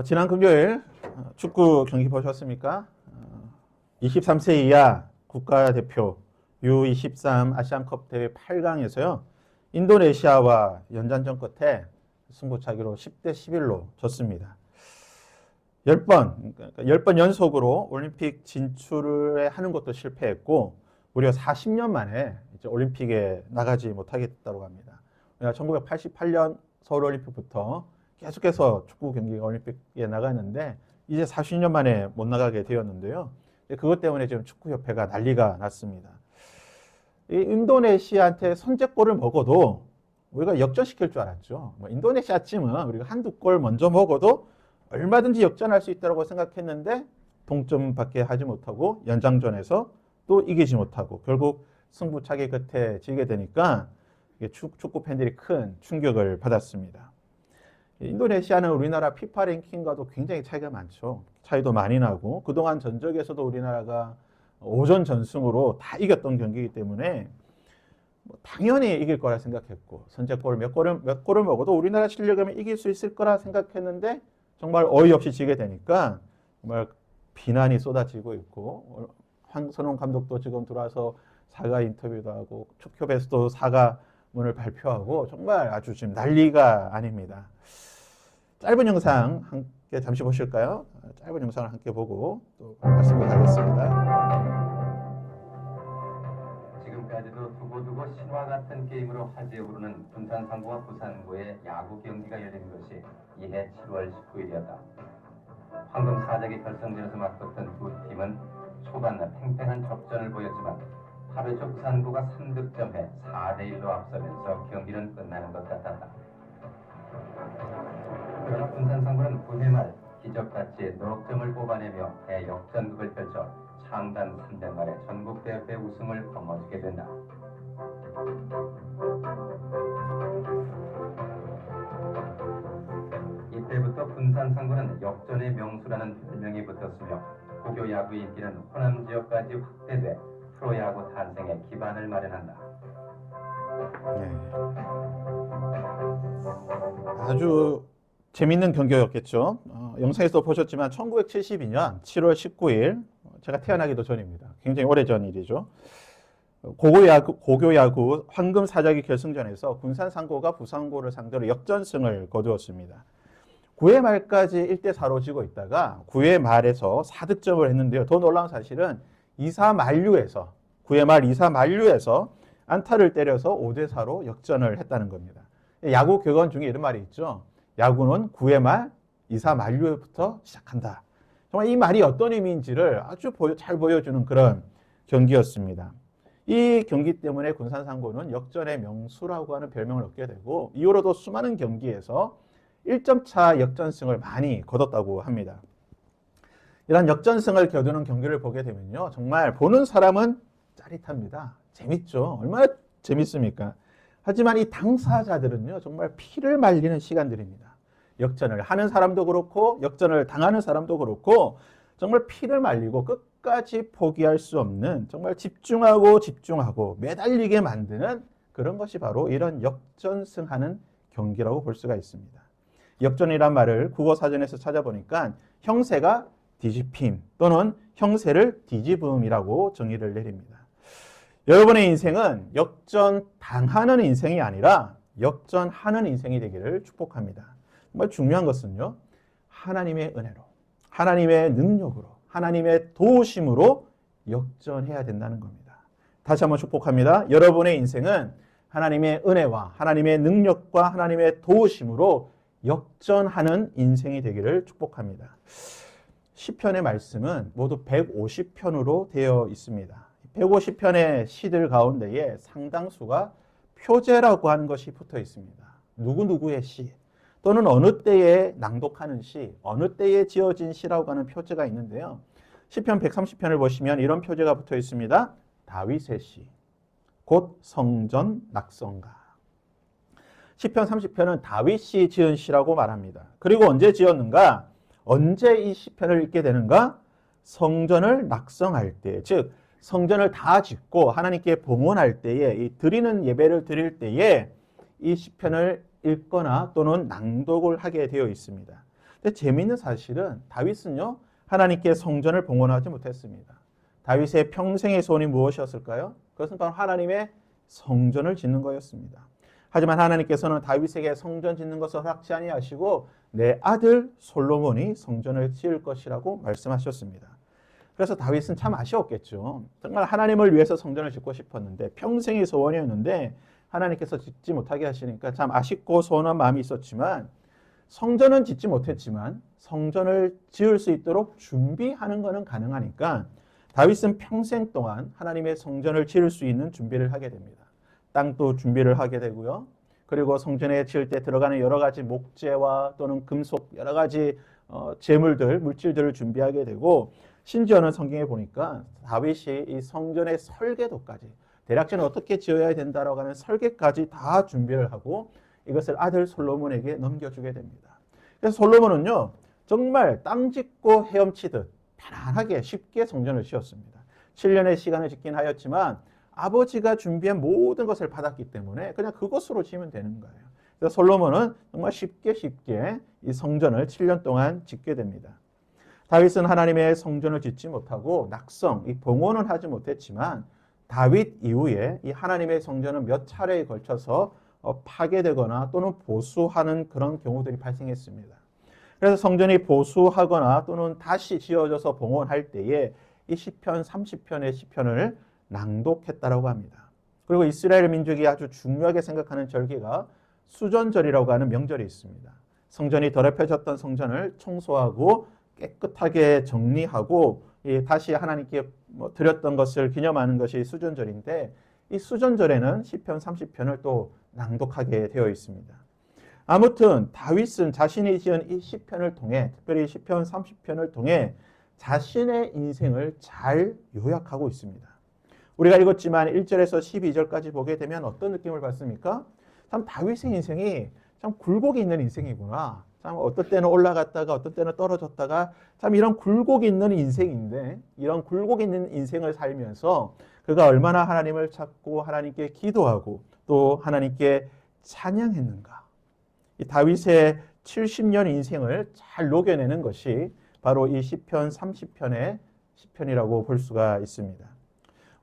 지난 금요일 축구 경기 보셨습니까? 23세 이하 국가대표 U23 아시안컵 대회 8강에서요. 인도네시아와 연장전 끝에 승부차기로 10대 11로 졌습니다. 10번 연속으로 올림픽 진출을 하는 것도 실패했고 무려 40년 만에 이제 올림픽에 나가지 못하게 됐다고 합니다. 1988년 서울올림픽부터 계속해서 축구 경기가 올림픽에 나갔는데 이제 40년 만에 못 나가게 되었는데요. 그것 때문에 지금 축구협회가 난리가 났습니다. 이 인도네시아한테 선제골을 먹어도 우리가 역전시킬 줄 알았죠. 인도네시아쯤은 우리가 한두 골 먼저 먹어도 얼마든지 역전할 수 있다고 생각했는데 동점밖에 하지 못하고 연장전에서 또 이기지 못하고 결국 승부차기 끝에 지게 되니까 축구 팬들이 큰 충격을 받았습니다. 인도네시아는 우리나라 피파 랭킹과도 굉장히 차이가 많죠. 차이도 많이 나고 그동안 전적에서도 우리나라가 오전 전승으로 다 이겼던 경기이기 때문에 당연히 이길 거라 생각했고 선제골 몇 골을 먹어도 우리나라 실력이면 이길 수 있을 거라 생각했는데 정말 어이없이 지게 되니까 정말 비난이 쏟아지고 있고 황선홍 감독도 지금 들어와서 사과 인터뷰도 하고 축협에서도 사과문을 발표하고 정말 아주 지금 난리가 아닙니다. 짧은 영상 함께 잠시 보실까요? 짧은 영상을 함께 보고 또 말씀을 하겠습니다. 지금까지도 두고두고 신화 같은 게임으로 화제에 오르는 군산상고와 부산고의 야구 경기가 열린 것이 이해 7월 19일이었다. 황금 사자기 결승전에서 맞붙은 두 팀은 초반 팽팽한 접전을 보였지만 8회 초 부산고가 3득점해 4대1로 앞서면서 경기는 끝나는 것 같았다. 그러나 군산상고는 9회 말 기적같이 넉점을 뽑아내며 대역전극을 펼쳐 창단 3년 만에 전국대회 우승을 거머쥐게 된다. 이때부터 군산상고는 역전의 명수라는 별명이 붙었으며 고교 야구의 인기는 호남 지역까지 확대돼 프로야구 탄생에 기반을 마련한다. 아주 재밌는 경기였겠죠. 영상에서 보셨지만 1972년 7월 19일 제가 태어나기도 전입니다. 굉장히 오래전 일이죠. 고교야구 황금 사자기 결승전에서 군산상고가 부산고를 상대로 역전승을 거두었습니다. 9회 말까지 1대 4로 지고 있다가 9회 말에서 4득점을 했는데요. 더 놀라운 사실은 2사 만루에서 9회 말 2사 만루에서 안타를 때려서 5대 4로 역전을 했다는 겁니다. 야구 격언 중에 이런 말이 있죠. 야구는 9회 말 2사 만루부터 시작한다. 정말 이 말이 어떤 의미인지를 아주 잘 보여주는 그런 경기였습니다. 이 경기 때문에 군산상고는 역전의 명수라고 하는 별명을 얻게 되고 이후로도 수많은 경기에서 1점 차 역전승을 많이 거뒀다고 합니다. 이런 역전승을 거두는 경기를 보게 되면요. 정말 보는 사람은 짜릿합니다. 재밌죠. 얼마나 재밌습니까? 하지만 이 당사자들은요. 정말 피를 말리는 시간들입니다. 역전을 하는 사람도 그렇고 역전을 당하는 사람도 그렇고 정말 피를 말리고 끝까지 포기할 수 없는 정말 집중하고 매달리게 만드는 그런 것이 바로 이런 역전승하는 경기라고 볼 수가 있습니다. 역전이란 말을 국어사전에서 찾아보니까 형세가 뒤집힘 또는 형세를 뒤집음이라고 정의를 내립니다. 여러분의 인생은 역전당하는 인생이 아니라 역전하는 인생이 되기를 축복합니다. 정말 중요한 것은요. 하나님의 은혜로, 하나님의 능력으로, 하나님의 도우심으로 역전해야 된다는 겁니다. 다시 한번 축복합니다. 여러분의 인생은 하나님의 은혜와 하나님의 능력과 하나님의 도우심으로 역전하는 인생이 되기를 축복합니다. 시편의 말씀은 모두 150편으로 되어 있습니다. 150편의 시들 가운데에 상당수가 표제라고 하는 것이 붙어 있습니다. 누구누구의 시 또는 어느 때에 낭독하는 시, 어느 때에 지어진 시라고 하는 표제가 있는데요. 시편 130편을 보시면 이런 표제가 붙어 있습니다. 다윗의 시, 곧 성전 낙성가. 시편 30편은 다윗이 지은 시라고 말합니다. 그리고 언제 지었는가? 언제 이 시편을 읽게 되는가? 성전을 낙성할 때, 즉 성전을 다 짓고 하나님께 봉헌할 때에 이 드리는 예배를 드릴 때에 이 시편을 읽거나 또는 낭독을 하게 되어 있습니다. 근데 재미있는 사실은 다윗은요, 하나님께 성전을 봉헌하지 못했습니다. 다윗의 평생의 소원이 무엇이었을까요? 그것은 바로 하나님의 성전을 짓는 거였습니다. 하지만 하나님께서는 다윗에게 성전 짓는 것을 허락지 아니하시고 내 아들 솔로몬이 성전을 지을 것이라고 말씀하셨습니다. 그래서 다윗은 참 아쉬웠겠죠. 정말 하나님을 위해서 성전을 짓고 싶었는데 평생의 소원이었는데 하나님께서 짓지 못하게 하시니까 참 아쉽고 서운한 마음이 있었지만 성전은 짓지 못했지만 성전을 지을 수 있도록 준비하는 것은 가능하니까 다윗은 평생 동안 하나님의 성전을 지을 수 있는 준비를 하게 됩니다. 땅도 준비를 하게 되고요. 그리고 성전에 지을 때 들어가는 여러 가지 목재와 또는 금속 여러 가지 재물들, 물질들을 준비하게 되고 심지어는 성경에 보니까 다윗이 이 성전의 설계도까지 대략적으로 어떻게 지어야 된다라고 하는 설계까지 다 준비를 하고 이것을 아들 솔로몬에게 넘겨주게 됩니다. 그래서 솔로몬은요, 정말 땅 짓고 헤엄치듯 편안하게 쉽게 성전을 지었습니다. 7년의 시간을 짓긴 하였지만 아버지가 준비한 모든 것을 받았기 때문에 그냥 그것으로 지으면 되는 거예요. 그래서 솔로몬은 정말 쉽게 이 성전을 7년 동안 짓게 됩니다. 다윗은 하나님의 성전을 짓지 못하고 낙성, 이 봉헌은 하지 못했지만 다윗 이후에 이 하나님의 성전은 몇 차례에 걸쳐서 파괴되거나 또는 보수하는 그런 경우들이 발생했습니다. 그래서 성전이 보수하거나 또는 다시 지어져서 봉헌할 때에 이 시편 30편의 시편을 낭독했다라고 합니다. 그리고 이스라엘 민족이 아주 중요하게 생각하는 절기가 수전절이라고 하는 명절이 있습니다. 성전이 더럽혀졌던 성전을 청소하고 깨끗하게 정리하고 다시 하나님께 드렸던 것을 기념하는 것이 수전절인데 이 수전절에는 시편 30편을 또 낭독하게 되어 있습니다. 아무튼 다윗은 자신이 지은 이 시편을 통해 특별히 시편 30편을 통해 자신의 인생을 잘 요약하고 있습니다. 우리가 읽었지만 1절에서 12절까지 보게 되면 어떤 느낌을 받습니까? 참 다윗의 인생이 참 굴곡이 있는 인생이구나. 참 어떤 때는 올라갔다가 어떤 때는 떨어졌다가 참 이런 굴곡이 있는 인생인데 이런 굴곡이 있는 인생을 살면서 그가 얼마나 하나님을 찾고 하나님께 기도하고 또 하나님께 찬양했는가. 이 다윗의 70년 인생을 잘 녹여내는 것이 바로 이 시편 30편의 시편이라고 볼 수가 있습니다.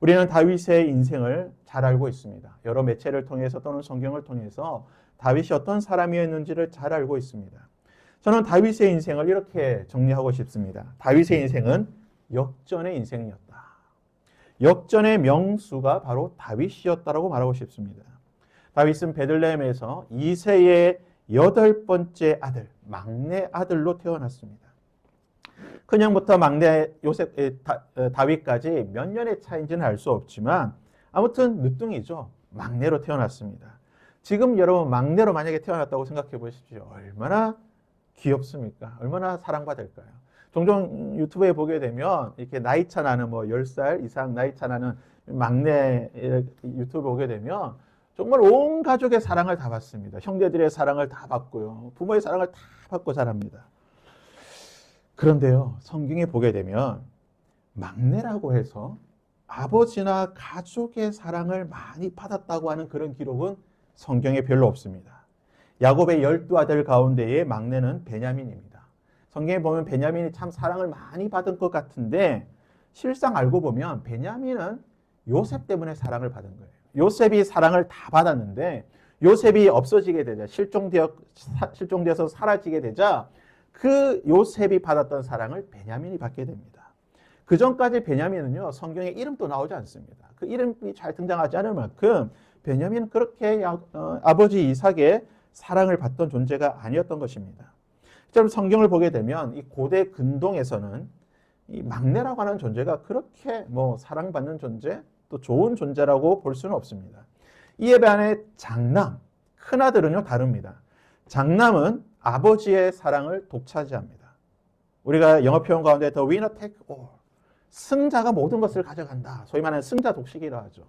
우리는 다윗의 인생을 잘 알고 있습니다. 여러 매체를 통해서 또는 성경을 통해서 다윗이 어떤 사람이었는지를 잘 알고 있습니다. 저는 다윗의 인생을 이렇게 정리하고 싶습니다. 다윗의 인생은 역전의 인생이었다. 역전의 명수가 바로 다윗이었다라고 말하고 싶습니다. 다윗은 베들레헴에서 이새의 8번째 아들, 막내 아들로 태어났습니다. 그냥부터 막내 다윗까지 몇 년의 차이인지는 알 수 없지만 아무튼 늦둥이죠. 막내로 태어났습니다. 지금 여러분 막내로 만약에 태어났다고 생각해 보십시오. 얼마나 귀엽습니까? 얼마나 사랑받을까요? 종종 유튜브에 보게 되면 이렇게 나이차 나는 10살 이상 나이차 나는 막내 유튜브 보게 되면 정말 온 가족의 사랑을 다 받습니다. 형제들의 사랑을 다 받고요. 부모의 사랑을 다 받고 자랍니다. 그런데요, 성경에 보게 되면 막내라고 해서 아버지나 가족의 사랑을 많이 받았다고 하는 그런 기록은 성경에 별로 없습니다. 야곱의 12아들 가운데의 막내는 베냐민입니다. 성경에 보면 베냐민이 참 사랑을 많이 받은 것 같은데 실상 알고 보면 베냐민은 요셉 때문에 사랑을 받은 거예요. 요셉이 사랑을 다 받았는데 요셉이 없어지게 되자 실종되어서 사라지게 되자 그 요셉이 받았던 사랑을 베냐민이 받게 됩니다. 그 전까지 베냐민은요 성경에 이름도 나오지 않습니다. 그 이름이 잘 등장하지 않을 만큼 베냐민은 그렇게 아버지 이삭의 사랑을 받던 존재가 아니었던 것입니다. 실제로 성경을 보게 되면 이 고대 근동에서는 이 막내라고 하는 존재가 그렇게 사랑받는 존재 또 좋은 존재라고 볼 수는 없습니다. 이에 반해 장남, 큰아들은요 다릅니다. 장남은 아버지의 사랑을 독차지합니다. 우리가 영어 표현 가운데 the winner take all, 승자가 모든 것을 가져간다. 소위 말하는 승자 독식이라 하죠.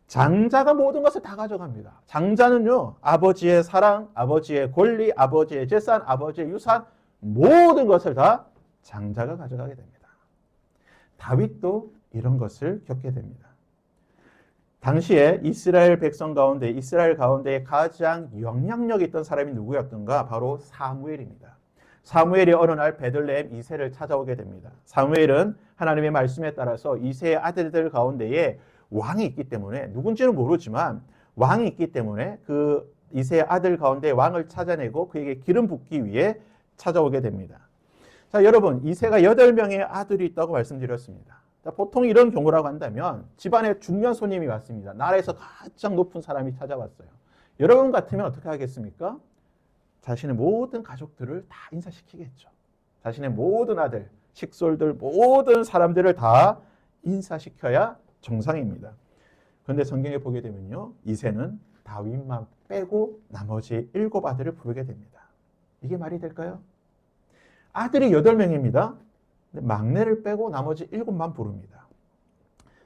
장자가 모든 것을 다 가져갑니다. 장자는요 아버지의 사랑, 아버지의 권리, 아버지의 재산, 아버지의 유산 모든 것을 다 장자가 가져가게 됩니다. 다윗도 이런 것을 겪게 됩니다. 당시에 이스라엘 백성 가운데 이스라엘 가운데 가장 영향력 있던 사람이 누구였던가? 바로 사무엘입니다. 사무엘이 어느 날 베들레헴 이새를 찾아오게 됩니다. 사무엘은 하나님의 말씀에 따라서 이새의 아들들 가운데에 왕이 있기 때문에, 누군지는 모르지만 왕이 있기 때문에 그 이새의 아들 가운데 왕을 찾아내고 그에게 기름 붓기 위해 찾아오게 됩니다. 자, 여러분, 이새가 8명의 아들이 있다고 말씀드렸습니다. 자, 보통 이런 경우라고 한다면 집안에 중요한 손님이 왔습니다. 나라에서 가장 높은 사람이 찾아왔어요. 여러분 같으면 어떻게 하겠습니까? 자신의 모든 가족들을 다 인사시키겠죠. 자신의 모든 아들, 식솔들, 모든 사람들을 다 인사시켜야 정상입니다. 그런데 성경에 보게 되면요, 이새는 다윗만 빼고 나머지 7 아들을 부르게 됩니다. 이게 말이 될까요? 아들이 8명입니다. 막내를 빼고 나머지 7만 부릅니다.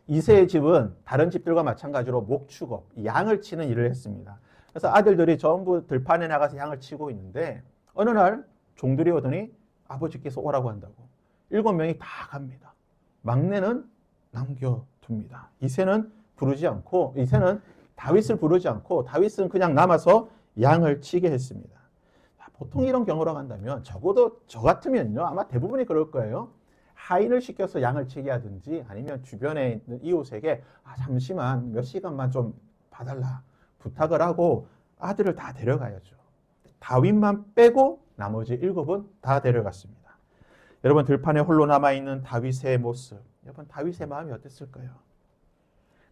이새의 집은 다른 집들과 마찬가지로 목축업, 양을 치는 일을 했습니다. 그래서 아들들이 전부 들판에 나가서 양을 치고 있는데 어느 날 종들이 오더니 아버지께서 오라고 한다고 7명이 다 갑니다. 막내는 남겨둡니다. 이새는 다윗을 부르지 않고 다윗은 그냥 남아서 양을 치게 했습니다. 보통 이런 경우라고 한다면 적어도 저 같으면요, 아마 대부분이 그럴 거예요. 하인을 시켜서 양을 치게 하든지 아니면 주변에 있는 이웃에게 잠시만 몇 시간만 좀 봐달라 부탁을 하고 아들을 다 데려가야죠. 다윗만 빼고 나머지 7은 다 데려갔습니다. 여러분, 들판에 홀로 남아있는 다윗의 모습, 여러분 다윗의 마음이 어땠을까요?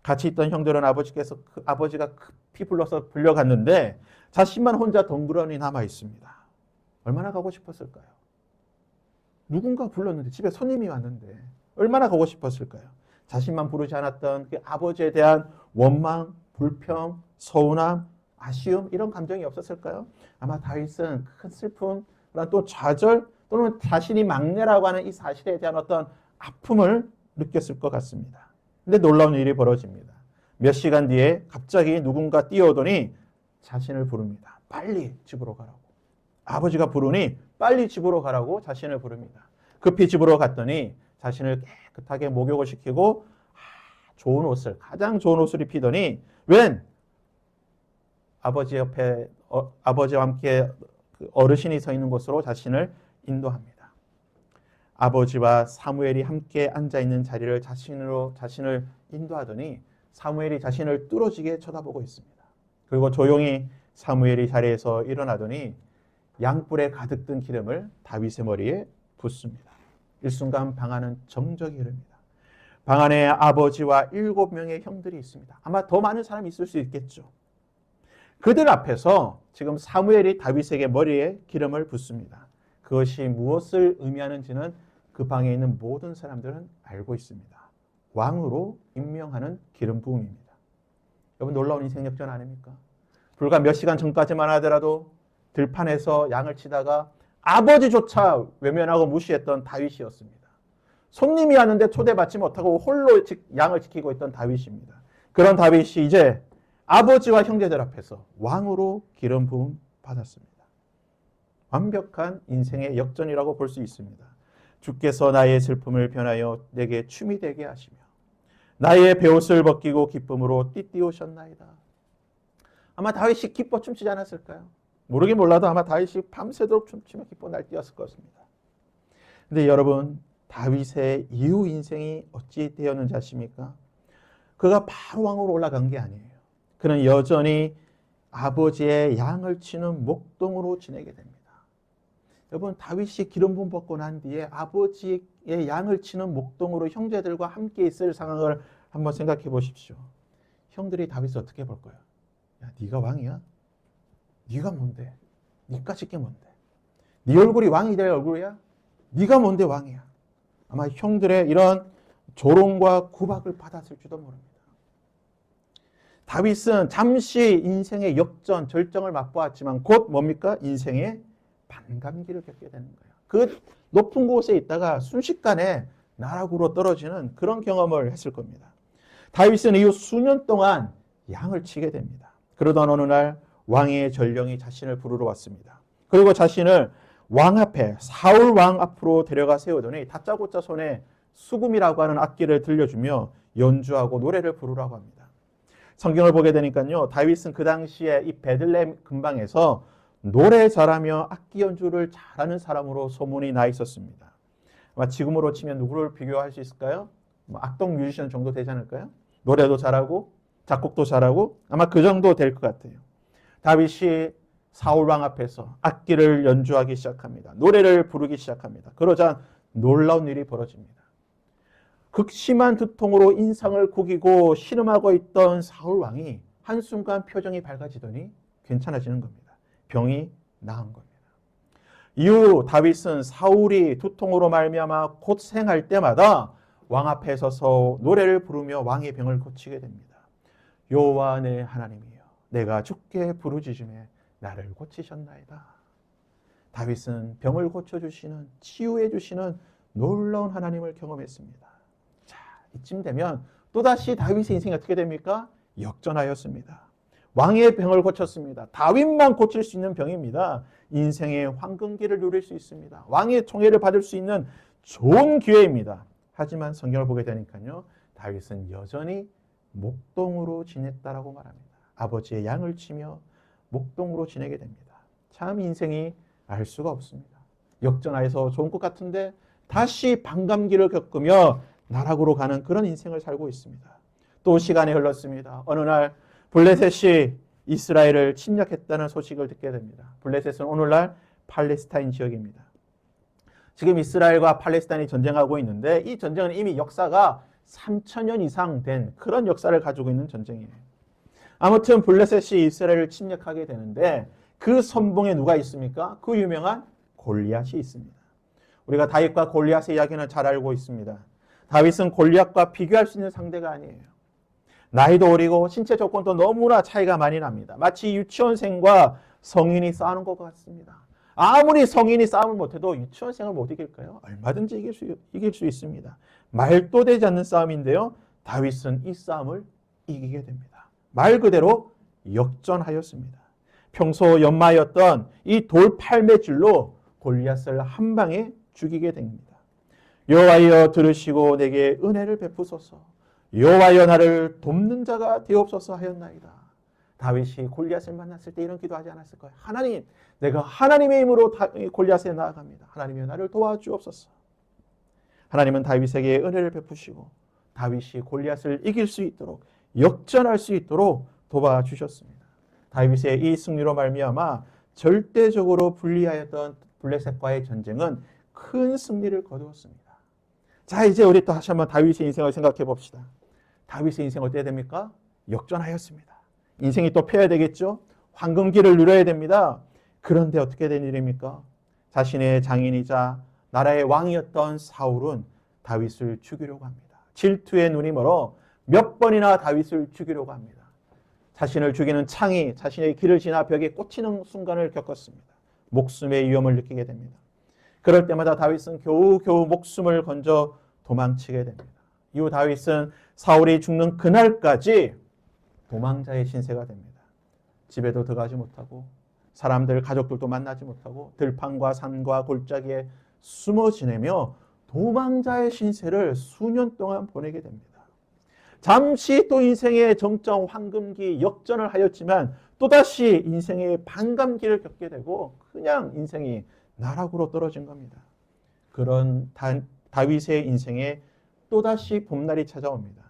같이 있던 형들은 아버지가 급히 불러서 불려갔는데 자신만 혼자 덩그러니 남아 있습니다. 얼마나 가고 싶었을까요? 누군가 불렀는데, 집에 손님이 왔는데 얼마나 가고 싶었을까요? 자신만 부르지 않았던 그 아버지에 대한 원망, 불평, 서운함, 아쉬움, 이런 감정이 없었을까요? 아마 다윗은 큰 슬픔, 또 좌절, 또는 자신이 막내라고 하는 이 사실에 대한 어떤 아픔을 느꼈을 것 같습니다. 근데 놀라운 일이 벌어집니다. 몇 시간 뒤에 갑자기 누군가 뛰어오더니 자신을 부릅니다. 빨리 집으로 가라고. 아버지가 부르니 빨리 집으로 가라고 자신을 부릅니다. 급히 집으로 갔더니 자신을 깨끗하게 목욕을 시키고 좋은 옷을, 가장 좋은 옷을 입히더니 웬 아버지 옆에 아버지와 함께 어르신이 서 있는 곳으로 자신을 인도합니다. 아버지와 사무엘이 함께 앉아있는 자리를 자신을 인도하더니 사무엘이 자신을 뚫어지게 쳐다보고 있습니다. 그리고 조용히 사무엘이 자리에서 일어나더니 양뿔에 가득 든 기름을 다윗의 머리에 붓습니다. 일순간 방 안은 정적이 흐릅니다. 방 안에 아버지와 7명의 형들이 있습니다. 아마 더 많은 사람이 있을 수 있겠죠. 그들 앞에서 지금 사무엘이 다윗에게 머리에 기름을 붓습니다. 그것이 무엇을 의미하는지는 그 방에 있는 모든 사람들은 알고 있습니다. 왕으로 임명하는 기름 부음입니다. 여러분, 놀라운 인생 역전 아닙니까? 불과 몇 시간 전까지만 하더라도 들판에서 양을 치다가 아버지조차 외면하고 무시했던 다윗이었습니다. 손님이 왔는데 초대받지 못하고 홀로 양을 지키고 있던 다윗입니다. 그런 다윗이 이제 아버지와 형제들 앞에서 왕으로 기름 부음 받았습니다. 완벽한 인생의 역전이라고 볼 수 있습니다. 주께서 나의 슬픔을 변하여 내게 춤이 되게 하시며 나의 베옷을 벗기고 기쁨으로 띠띠우셨나이다. 아마 다윗이 기뻐 춤추지 않았을까요? 모르긴 몰라도 아마 다윗이 밤새도록 춤추며 기뻐 날뛰었을 것입니다. 근데 여러분, 다윗의 이후 인생이 어찌 되었는지 아십니까? 그가 바로 왕으로 올라간 게 아니에요. 그는 여전히 아버지의 양을 치는 목동으로 지내게 됩니다. 여러분, 다윗이 기름 부음 받고 난 뒤에 아버지의 양을 치는 목동으로 형제들과 함께 있을 상황을 한번 생각해 보십시오. 형들이 다윗을 어떻게 볼 거예요? 야, 네가 왕이야? 네가 뭔데? 네까짓 게 뭔데? 네 얼굴이 왕이 될 얼굴이야? 네가 뭔데 왕이야? 아마 형들의 이런 조롱과 구박을 받았을지도 모릅니다. 다윗은 잠시 인생의 역전, 절정을 맛보았지만 곧 뭡니까? 인생의 반감기를 겪게 되는 거예요. 그 높은 곳에 있다가 순식간에 나락으로 떨어지는 그런 경험을 했을 겁니다. 다윗은 이후 수년 동안 양을 치게 됩니다. 그러던 어느 날 왕의 전령이 자신을 부르러 왔습니다. 그리고 자신을 왕 앞에, 사울 왕 앞으로 데려가 세우더니 다짜고짜 손에 수금이라고 하는 악기를 들려주며 연주하고 노래를 부르라고 합니다. 성경을 보게 되니까요, 다윗은 그 당시에 이 베들레헴 근방에서 노래 잘하며 악기 연주를 잘하는 사람으로 소문이 나 있었습니다. 아마 지금으로 치면 누구를 비교할 수 있을까요? 악동 뮤지션 정도 되지 않을까요? 노래도 잘하고 작곡도 잘하고 아마 그 정도 될 것 같아요. 다윗이 사울 왕 앞에서 악기를 연주하기 시작합니다. 노래를 부르기 시작합니다. 그러자 놀라운 일이 벌어집니다. 극심한 두통으로 인상을 구기고 신음하고 있던 사울 왕이 한순간 표정이 밝아지더니 괜찮아지는 겁니다. 병이 나은 겁니다. 이후 다윗은 사울이 두통으로 말미암아 고생할 때마다 왕 앞에 서서 노래를 부르며 왕의 병을 고치게 됩니다. 여호와 내 하나님이여, 내가 주께 부르짖음에 나를 고치셨나이다. 다윗은 병을 고쳐주시는, 치유해주시는 놀라운 하나님을 경험했습니다. 자, 이쯤 되면 또다시 다윗의 인생이 어떻게 됩니까? 역전하였습니다. 왕의 병을 고쳤습니다. 다윗만 고칠 수 있는 병입니다. 인생의 황금기를 누릴 수 있습니다. 왕의 총애를 받을 수 있는 좋은 기회입니다. 하지만 성경을 보게 되니까요, 다윗은 여전히 목동으로 지냈다라고 말합니다. 아버지의 양을 치며 목동으로 지내게 됩니다. 참 인생이 알 수가 없습니다. 역전하여서 좋은 것 같은데 다시 반감기를 겪으며 나락으로 가는 그런 인생을 살고 있습니다. 또 시간이 흘렀습니다. 어느 날 블레셋이 이스라엘을 침략했다는 소식을 듣게 됩니다. 블레셋은 오늘날 팔레스타인 지역입니다. 지금 이스라엘과 팔레스타인이 전쟁하고 있는데 이 전쟁은 이미 역사가 3,000년 이상 된 그런 역사를 가지고 있는 전쟁이에요. 아무튼 블레셋이 이스라엘을 침략하게 되는데 그 선봉에 누가 있습니까? 그 유명한 골리앗이 있습니다. 우리가 다윗과 골리앗의 이야기는 잘 알고 있습니다. 다윗은 골리앗과 비교할 수 있는 상대가 아니에요. 나이도 어리고 신체 조건도 너무나 차이가 많이 납니다. 마치 유치원생과 성인이 싸우는 것 같습니다. 아무리 성인이 싸움을 못해도 유치원생을 못 이길까요? 얼마든지 이길 수 있습니다. 말도 되지 않는 싸움인데요. 다윗은 이 싸움을 이기게 됩니다. 말 그대로 역전하였습니다. 평소 연마였던 이 돌팔매질로 골리앗을 한 방에 죽이게 됩니다. 여호와여 들으시고 내게 은혜를 베푸소서. 여호와여 나를 돕는 자가 되옵소서 하였나이다. 다윗이 골리앗을 만났을 때 이런 기도하지 않았을까요? 하나님, 내가 하나님의 힘으로 골리앗에 나아갑니다. 하나님이여 나를 도와주옵소서. 하나님은 다윗에게 은혜를 베푸시고 다윗이 골리앗을 이길 수 있도록 역전할 수 있도록 도와주셨습니다. 다윗의 이 승리로 말미암아 절대적으로 불리하였던 블레셋과의 전쟁은 큰 승리를 거두었습니다. 자, 이제 우리 또 다시 한번 다윗의 인생을 생각해 봅시다. 다윗의 인생 어때야 됩니까? 역전하였습니다. 인생이 또 펴야 되겠죠? 황금기를 누려야 됩니다. 그런데 어떻게 된 일입니까? 자신의 장인이자 나라의 왕이었던 사울은 다윗을 죽이려고 합니다. 질투에 눈이 멀어 몇 번이나 다윗을 죽이려고 합니다. 자신을 죽이는 창이 자신의 길을 지나 벽에 꽂히는 순간을 겪었습니다. 목숨의 위험을 느끼게 됩니다. 그럴 때마다 다윗은 겨우겨우 목숨을 건져 도망치게 됩니다. 이후 다윗은 사울이 죽는 그날까지 도망자의 신세가 됩니다. 집에도 들어가지 못하고 사람들, 가족들도 만나지 못하고 들판과 산과 골짜기에 숨어 지내며 도망자의 신세를 수년 동안 보내게 됩니다. 잠시 또 인생의 정점 황금기 역전을 하였지만 또다시 인생의 반감기를 겪게 되고 그냥 인생이 나락으로 떨어진 겁니다. 그런 다윗의 인생에 또다시 봄날이 찾아옵니다.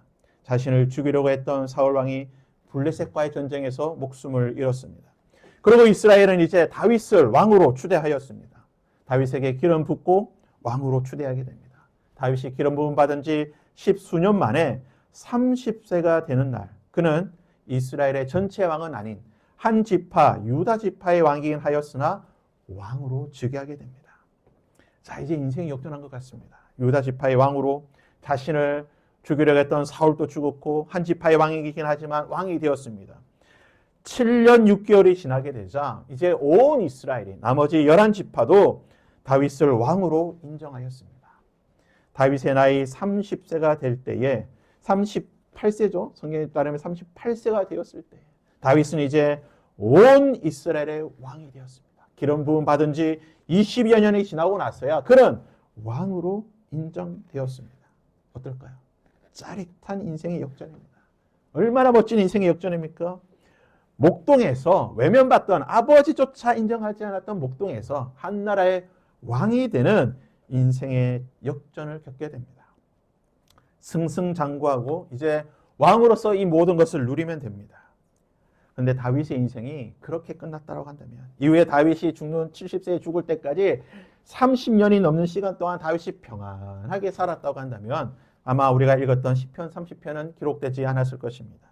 자신을 죽이려고 했던 사울왕이 블레셋과의 전쟁에서 목숨을 잃었습니다. 그리고 이스라엘은 이제 다윗을 왕으로 추대하였습니다. 다윗에게 기름 붓고 왕으로 추대하게 됩니다. 다윗이 기름 부음 받은 지 10수년 만에 30세가 되는 날, 그는 이스라엘의 전체 왕은 아닌 한 지파, 유다 지파의 왕이긴 하였으나 왕으로 즉위하게 됩니다. 자, 이제 인생이 역전한 것 같습니다. 유다 지파의 왕으로 자신을 죽이려고 했던 사울도 죽었고 한 지파의 왕이긴 하지만 왕이 되었습니다. 7년 6개월이 지나게 되자 이제 온 이스라엘이 나머지 11지파도 다윗을 왕으로 인정하였습니다. 다윗의 나이 30세가 될 때에 38세죠. 성경에 따르면 38세가 되었을 때 다윗은 이제 온 이스라엘의 왕이 되었습니다. 기름 부음 받은 지 20여 년이 지나고 나서야 그는 왕으로 인정되었습니다. 어떨까요? 짜릿한 인생의 역전입니다. 얼마나 멋진 인생의 역전입니까? 목동에서 외면받던 아버지조차 인정하지 않았던 목동에서 한 나라의 왕이 되는 인생의 역전을 겪게 됩니다. 승승장구하고 이제 왕으로서 이 모든 것을 누리면 됩니다. 그런데 다윗의 인생이 그렇게 끝났다고 한다면 이후에 다윗이 죽는 70세에 죽을 때까지 30년이 넘는 시간 동안 다윗이 평안하게 살았다고 한다면 아마 우리가 읽었던 시편 30편은 기록되지 않았을 것입니다.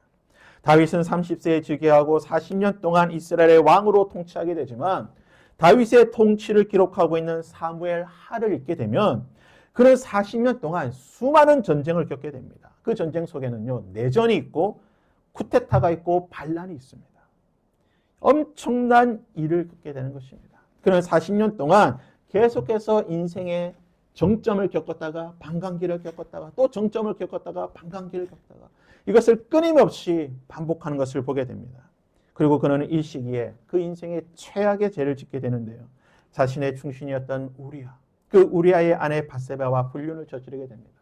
다윗은 30세에 즉위하고 40년 동안 이스라엘의 왕으로 통치하게 되지만 다윗의 통치를 기록하고 있는 사무엘 하를 읽게 되면 그는 40년 동안 수많은 전쟁을 겪게 됩니다. 그 전쟁 속에는요, 내전이 있고 쿠데타가 있고 반란이 있습니다. 엄청난 일을 겪게 되는 것입니다. 그는 40년 동안 계속해서 인생의 정점을 겪었다가 반감기를 겪었다가 또 정점을 겪었다가 반감기를 겪다가 이것을 끊임없이 반복하는 것을 보게 됩니다. 그리고 그는 이 시기에 그 인생의 최악의 죄를 짓게 되는데요. 자신의 충신이었던 우리아, 그 우리아의 아내 밧세바와 불륜을 저지르게 됩니다.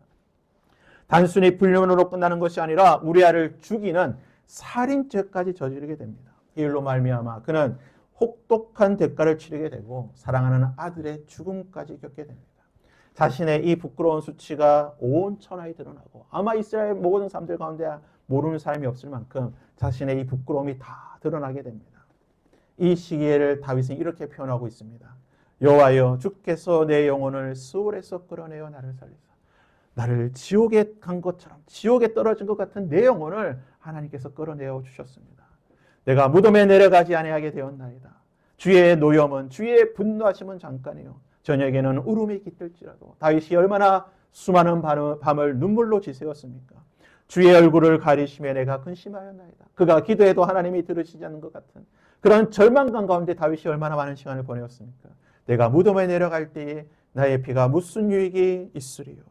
단순히 불륜으로 끝나는 것이 아니라 우리아를 죽이는 살인죄까지 저지르게 됩니다. 이 일로 말미암아 그는 혹독한 대가를 치르게 되고 사랑하는 아들의 죽음까지 겪게 됩니다. 자신의 이 부끄러운 수치가 온 천하에 드러나고 아마 이스라엘 모든 사람들 가운데 모르는 사람이 없을 만큼 자신의 이 부끄러움이 다 드러나게 됩니다. 이 시기를 다윗은 이렇게 표현하고 있습니다. 여호와여 주께서 내 영혼을 수월에서 끌어내어 나를 살리사. 나를 지옥에 간 것처럼 지옥에 떨어진 것 같은 내 영혼을 하나님께서 끌어내어 주셨습니다. 내가 무덤에 내려가지 아니하게 되었나이다. 주의 노염은 주의 분노하심은 잠깐이요 저녁에는 울음이 깃들지라도. 다윗이 얼마나 수많은 밤을 눈물로 지새웠습니까? 주의 얼굴을 가리시며 내가 근심하였나이다. 그가 기도해도 하나님이 들으시지 않는 것 같은 그런 절망감 가운데 다윗이 얼마나 많은 시간을 보내었습니까? 내가 무덤에 내려갈 때에 나의 피가 무슨 유익이 있으리요.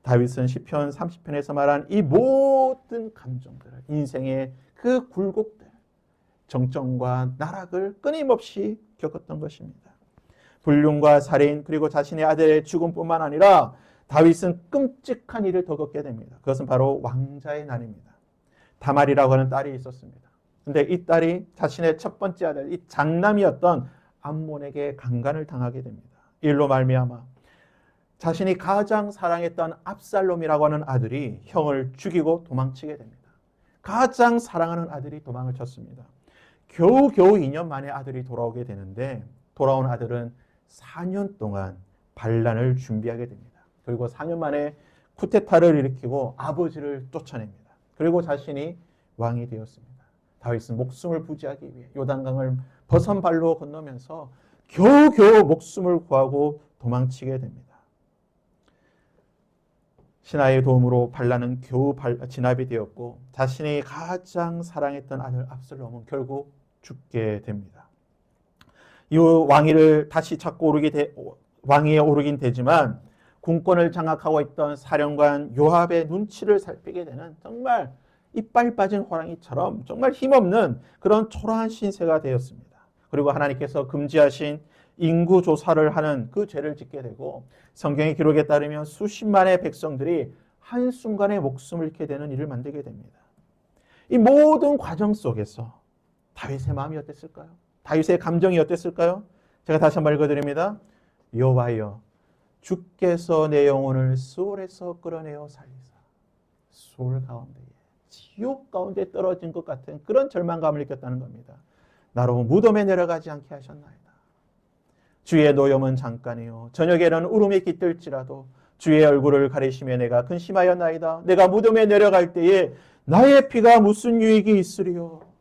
다윗은 시편 30편에서 말한 이 모든 감정들을 인생의 그 굴곡들, 정점과 나락을 끊임없이 겪었던 것입니다. 불륜과 살인 그리고 자신의 아들의 죽음뿐만 아니라 다윗은 끔찍한 일을 더 겪게 됩니다. 그것은 바로 왕자의 난입니다. 다말이라고 하는 딸이 있었습니다. 그런데 이 딸이 자신의 첫 번째 아들, 이 장남이었던 암몬에게 강간을 당하게 됩니다. 이 일로 말미암아 자신이 가장 사랑했던 압살롬이라고 하는 아들이 형을 죽이고 도망치게 됩니다. 가장 사랑하는 아들이 도망을 쳤습니다. 겨우겨우 2년 만에 아들이 돌아오게 되는데 돌아온 아들은 4년 동안 반란을 준비하게 됩니다. 그리고 4년 만에 쿠데타를 일으키고 아버지를 쫓아냅니다. 그리고 자신이 왕이 되었습니다. 다윗은 목숨을 부지하기 위해 요단강을 버선발로 건너면서 겨우겨우 목숨을 구하고 도망치게 됩니다. 신하의 도움으로 반란은 겨우 진압이 되었고 자신이 가장 사랑했던 아들 압살롬은 결국 죽게 됩니다. 이 왕위를 다시 찾고 왕위에 오르긴 되지만 군권을 장악하고 있던 사령관 요압의 눈치를 살피게 되는 정말 이빨 빠진 호랑이처럼 정말 힘없는 그런 초라한 신세가 되었습니다. 그리고 하나님께서 금지하신 인구 조사를 하는 그 죄를 짓게 되고 성경의 기록에 따르면 수십만의 백성들이 한순간에 목숨을 잃게 되는 일을 만들게 됩니다. 이 모든 과정 속에서 다윗의 마음이 어땠을까요? 다윗의 감정이 어땠을까요? 제가 다시 한번 읽어드립니다. 여호와여 주께서 내 영혼을 수월에서 끌어내어 살리사. 수월 가운데 지옥 가운데 떨어진 것 같은 그런 절망감을 느꼈다는 겁니다. 나로 무덤에 내려가지 않게 하셨나이다. 주의 노염은 잠깐이요 저녁에는 울음이 깃들지라도 주의 얼굴을 가리시며 내가 근심하였나이다. 내가 무덤에 내려갈 때에 나의 피가 무슨 유익이 있으리요.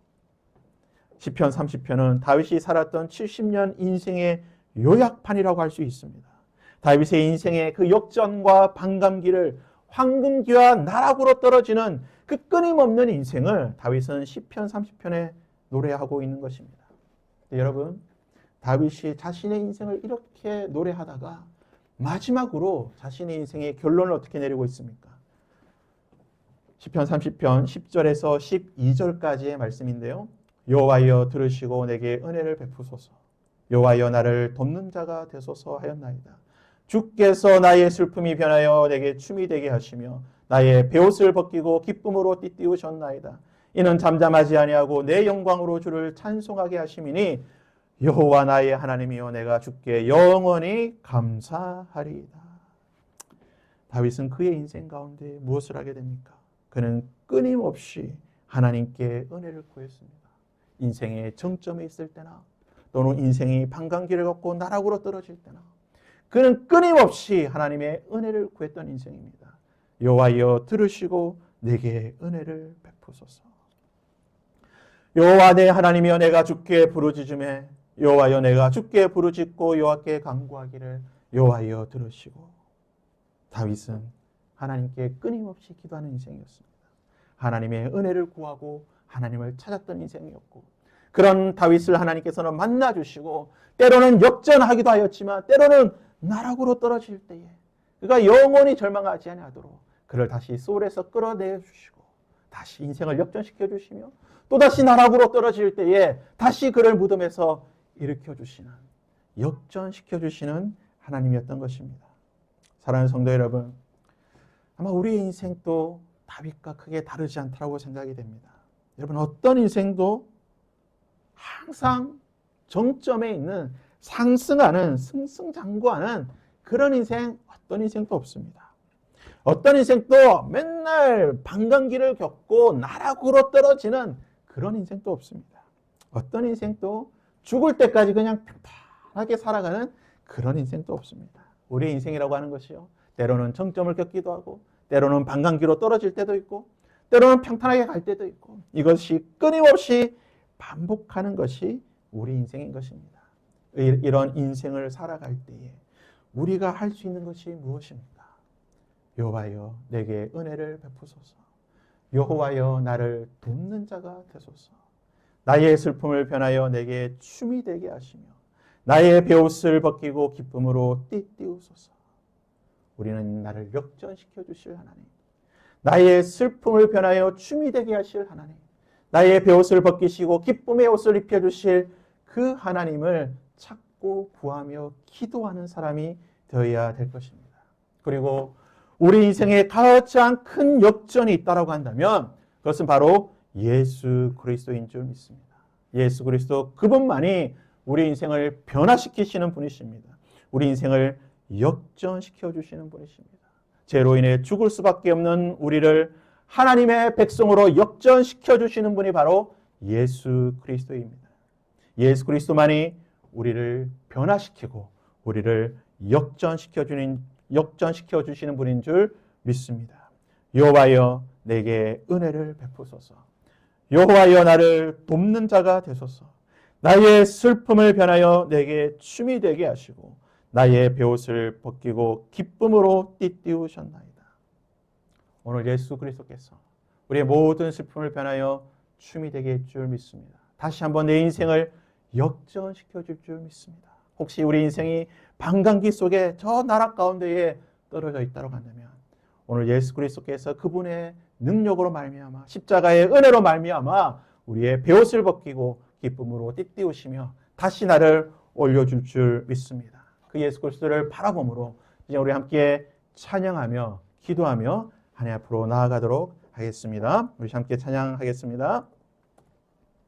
시편 30편은 다윗이 살았던 70년 인생의 요약판이라고 할 수 있습니다. 다윗의 인생의 그 역전과 반감기를 황금기와 나락으로 떨어지는 그 끊임없는 인생을 다윗은 시편 30편에 노래하고 있는 것입니다. 여러분, 다윗이 자신의 인생을 이렇게 노래하다가 마지막으로 자신의 인생의 결론을 어떻게 내리고 있습니까? 시편 30편 10절에서 12절까지의 말씀인데요. 여호와여 들으시고 내게 은혜를 베푸소서. 여호와여 나를 돕는 자가 되소서 하였나이다. 주께서 나의 슬픔이 변하여 내게 춤이 되게 하시며 나의 베옷을 벗기고 기쁨으로 띠띠우셨나이다. 이는 잠잠하지 아니하고 내 영광으로 주를 찬송하게 하심이니 여호와 나의 하나님이여 내가 주께 영원히 감사하리이다. 다윗은 그의 인생 가운데 무엇을 하게 됩니까? 그는 끊임없이 하나님께 은혜를 구했습니다. 인생의 정점에 있을 때나 또는 인생이 반강기를 걷고 나락으로 떨어질 때나 그는 끊임없이 하나님의 은혜를 구했던 인생입니다. 여호와여 들으시고 내게 은혜를 베푸소서. 여호와 내 하나님이여 내가 주께 부르짖음에 여호와여 내가 주께 부르짖고 여호와께 간구하기를 여호와여 들으시고. 다윗은 하나님께 끊임없이 기도하는 인생이었습니다. 하나님의 은혜를 구하고 하나님을 찾았던 인생이었고 그런 다윗을 하나님께서는 만나주시고 때로는 역전하기도 하였지만 때로는 나락으로 떨어질 때에 그가 영원히 절망하지 아니하도록 그를 다시 소울에서 끌어내주시고 다시 인생을 역전시켜 주시며 또다시 나락으로 떨어질 때에 다시 그를 무덤에서 일으켜 주시는 역전시켜 주시는 하나님이었던 것입니다. 사랑하는 성도 여러분, 아마 우리의 인생도 다윗과 크게 다르지 않다고 생각이 됩니다. 여러분 어떤 인생도 항상 정점에 있는 상승하는 승승장구하는 그런 인생 어떤 인생도 없습니다. 어떤 인생도 맨날 반강기를 겪고 나락으로 떨어지는 그런 인생도 없습니다. 어떤 인생도 죽을 때까지 그냥 평탄하게 살아가는 그런 인생도 없습니다. 우리의 인생이라고 하는 것이요. 때로는 정점을 겪기도 하고 때로는 반강기로 떨어질 때도 있고 때로는 평탄하게 갈 때도 있고 이것이 끊임없이 반복하는 것이 우리 인생인 것입니다. 이런 인생을 살아갈 때에 우리가 할 수 있는 것이 무엇입니까? 여호와여 내게 은혜를 베푸소서. 여호와여 나를 돕는 자가 되소서. 나의 슬픔을 변하여 내게 춤이 되게 하시며 나의 베옷을 벗기고 기쁨으로 띠띠우소서. 우리는 나를 역전시켜 주실 하나님, 나의 슬픔을 변하여 춤이 되게 하실 하나님, 나의 베옷을 벗기시고 기쁨의 옷을 입혀주실 그 하나님을 찾고 구하며 기도하는 사람이 되어야 될 것입니다. 그리고 우리 인생에 가장 큰 역전이 있다고 한다면 그것은 바로 예수 그리스도인 줄 믿습니다. 예수 그리스도 그분만이 우리 인생을 변화시키시는 분이십니다. 우리 인생을 역전시켜 주시는 분이십니다. 죄로 인해 죽을 수밖에 없는 우리를 하나님의 백성으로 역전시켜 주시는 분이 바로 예수 그리스도입니다. 예수 그리스도만이 우리를 변화시키고 우리를 역전시켜 주시는 분인 줄 믿습니다. 여호와여 내게 은혜를 베푸소서. 여호와여 나를 돕는 자가 되소서. 나의 슬픔을 변하여 내게 춤이 되게 하시고 나의 베옷을 벗기고 기쁨으로 띠띠우셨나이다. 오늘 예수 그리스도께서 우리의 모든 슬픔을 변하여 춤이 되게 할 줄 믿습니다. 다시 한번 내 인생을 역전시켜 줄 줄 믿습니다. 혹시 우리 인생이 반강기 속에 저 나락 가운데에 떨어져 있다고 한다면 오늘 예수 그리스도께서 그분의 능력으로 말미암아 십자가의 은혜로 말미암아 우리의 베옷을 벗기고 기쁨으로 띠띠우시며 다시 나를 올려줄 줄 믿습니다. 그 예수 그리스도를 바라봄으로 이제 우리 함께 찬양하며 기도하며 한 해 앞으로 나아가도록 하겠습니다. 우리 함께 찬양하겠습니다.